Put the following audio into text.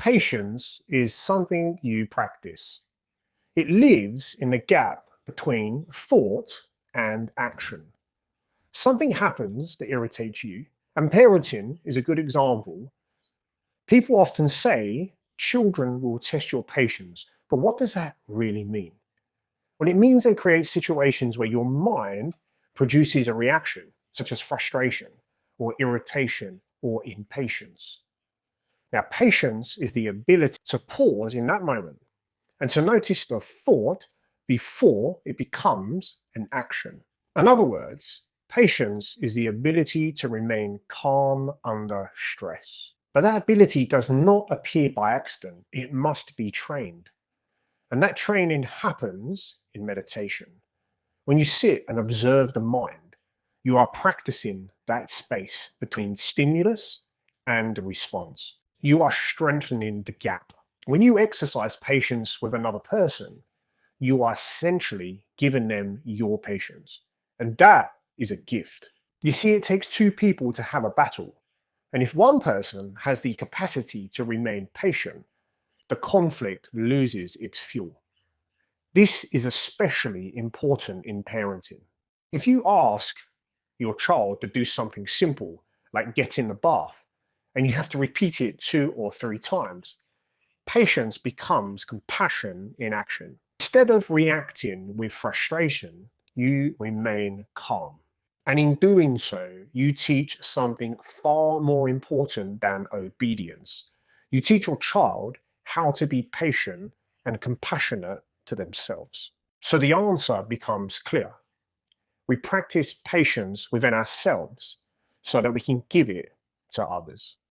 Patience is something you practice. It lives in the gap between thought and action. Something happens that irritates you, and parenting is a good example. People often say children will test your patience, but what does that really mean? Well, it means they create situations where your mind produces a reaction, such as frustration, or irritation, or impatience. Now, patience is the ability to pause in that moment and to notice the thought before it becomes an action. In other words, patience is the ability to remain calm under stress. But that ability does not appear by accident, it must be trained. And that training happens in meditation. When you sit and observe the mind, you are practicing that space between stimulus and response. You are strengthening the gap. When you exercise patience with another person, you are essentially giving them your patience. And that is a gift. You see, it takes two people to have a battle. And if one person has the capacity to remain patient, the conflict loses its fuel. This is especially important in parenting. If you ask your child to do something simple, like get in the bath, and you have to repeat it 2 or 3 times, patience becomes compassion in action. Instead of reacting with frustration, you remain calm. And in doing so, you teach something far more important than obedience. You teach your child how to be patient and compassionate to themselves. So the answer becomes clear. We practice patience within ourselves so that we can give it to others.